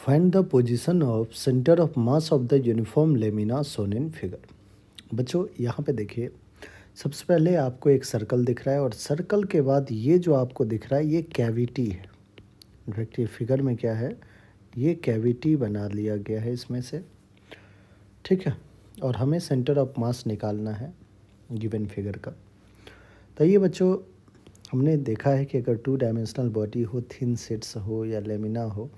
Find the position of centre of mass of the uniform lamina shown in figure. बच्चों यहाँ पे देखिए, सबसे पहले आपको एक सर्कल दिख रहा है और सर्कल के बाद ये जो आपको दिख रहा है ये कैविटी है। इनफैक्ट ये फिगर में क्या है, ये कैविटी बना लिया गया है इसमें से, ठीक है। और हमें सेंटर ऑफ मास निकालना है गिवन फिगर का। तो ये बच्चों हमने देखा है कि अगर 2 डायमेंशनल बॉडी हो, थिन शीट्स हो या लेमिना हो,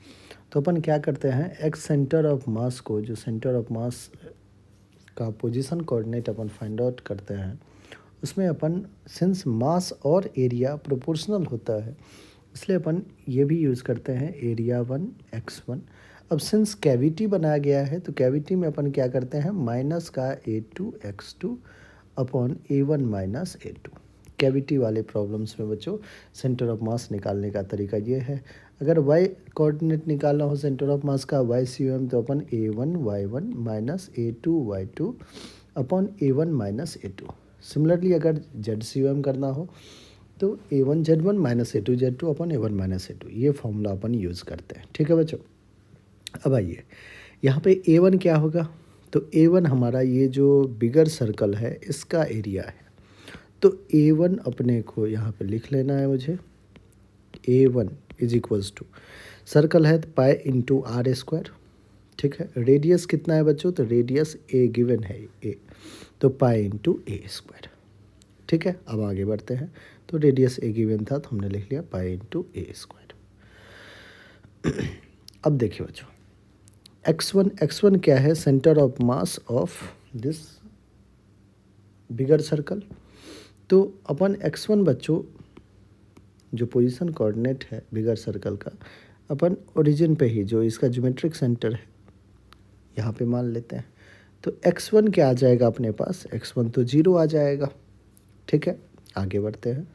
तो अपन क्या करते हैं, एक्स सेंटर ऑफ मास को, जो सेंटर ऑफ मास का पोजीशन कोऑर्डिनेट अपन फाइंड आउट करते हैं, उसमें अपन सिंस मास और एरिया प्रोपोर्शनल होता है, इसलिए अपन ये भी यूज़ करते हैं एरिया 1 x1। अब सिंस कैविटी बनाया गया है तो कैविटी में अपन क्या करते हैं, माइनस का a2 x2 upon a1 minus a2। Cavity वाले प्रॉब्लम्स में बच्चों सेंटर ऑफ मास निकालने का तरीका ये है। अगर y कोऑर्डिनेट निकालना हो सेंटर ऑफ मास का y COM, तो अपन a1 y1 minus a2 y2 upon a1 minus a2। Similarly अगर z COM करना हो तो a1 z1 minus a2 z2 upon a1 minus a2, ये फॉर्मूला अपन यूज़ करते हैं, ठीक है बच्चों। अब आइए यहाँ पे a1 क्या होगा, तो a1 हमारा ये जो बिगर सर्कल है इसका एरिया है। तो a1 अपने को यहाँ पे लिख लेना है मुझे, a1 is equals to, circle है तो पाई इंटू आर स्क्वायर, ठीक है। रेडियस कितना है बच्चों, तो रेडियस a गिवन है a, तो पाई इंटू ए स्क्वायर, ठीक है। अब आगे बढ़ते हैं, तो रेडियस a गिवन था तो हमने लिख लिया पाई इंटू ए स्क्वायर। अब देखिए बच्चों, x1 क्या है, centre of mass of this bigger circle. तो अपन x1 बच्चों जो पोजीशन कोऑर्डिनेट है बिगर सर्कल का, अपन ओरिजिन पे ही जो इसका ज्योमेट्रिक सेंटर है यहाँ पे मान लेते हैं। तो x1 क्या आ जाएगा अपने पास, x1 तो 0 आ जाएगा, ठीक है। आगे बढ़ते हैं,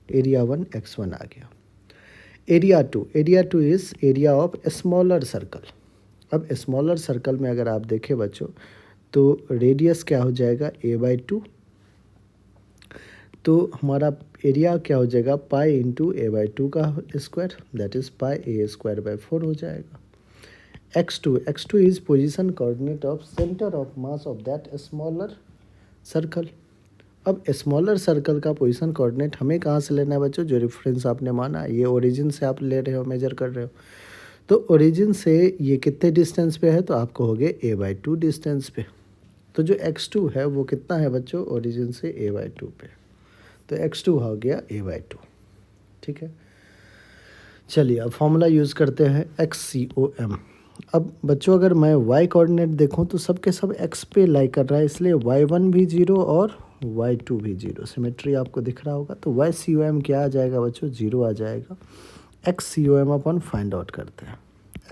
एरिया 1 x1 आ गया। Area 2 is area of smaller circle. अब स्मॉलर सर्कल में अगर आप देखें बच्चों, तो रेडियस क्या हो जाएगा a/2, तो हमारा एरिया क्या हो जाएगा, पाई इंटू a/2 का square, that is pi a²/4 हो जाएगा। x2 is position coordinate of centre of mass of that smaller circle. अब स्मॉलर सर्कल का पोजीशन कोऑर्डिनेट हमें कहाँ से लेना है बच्चों, जो रेफरेंस आपने माना ये ओरिजिन से आप ले रहे हो, मेजर कर रहे हो। तो ओरिजिन से ये कितने डिस्टेंस पे है, तो आपको हो गए a/2 डिस्टेंस पे। तो जो x2 है वो कितना है बच्चों, ओरिजिन से a/2 पे, तो x2 हो गया a/2, ठीक है। चलिए अब फॉर्मूला यूज़ करते हैं XCOM। अब बच्चों अगर मैं y कोऑर्डिनेट देखूं तो सब के सब x पे लाई कर रहा है, इसलिए y1 भी 0 और y2 भी 0, सिमेट्री आपको दिख रहा होगा। तो YCOM क्या आ जाएगा बच्चों, 0 आ जाएगा। XCOM अपन फाइंड आउट करते हैं।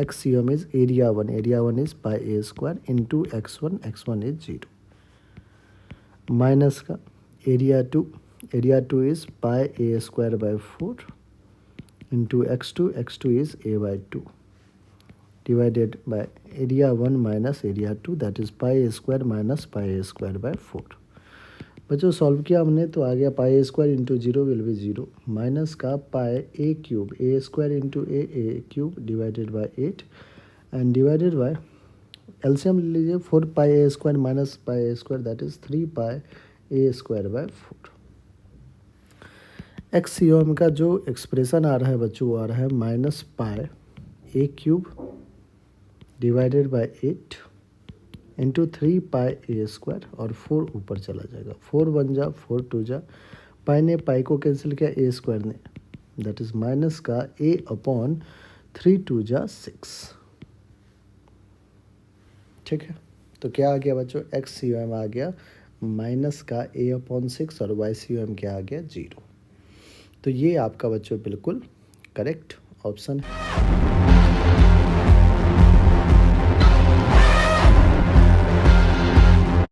XCOM is area 1 is pi a² into x1 is 0, minus का area 2 is pi a²/4 into x2 is a/2 divided by area 1 minus area 2, that is pi a² minus pi a²/4। बच्चों solve किया हमने तो आ गया pi a² into 0 will be 0, minus का pi a² into a³ divided by 8 and divided by LCM ले लीजिए, 4 पाई a² minus pi a², that is 3 pi a²/4। XCOM का जो एक्सप्रेशन आ रहा है बच्चों वो आ रहा है minus pi a³ divided by 8 into 3 pi a² और 4 ऊपर चला जाएगा, 4 1 जा 4 2 जा, पाई ने पाई को कैंसिल किया a² ने, दैट इज माइनस का a अपॉन 3 2 जा 6, ठीक है। तो क्या आ गया बच्चों, XCOM आ गया माइनस का a/6 और YCOM क्या आ गया 0। तो ये आपका बच्चों बिल्कुल करेक्ट ऑप्शन है।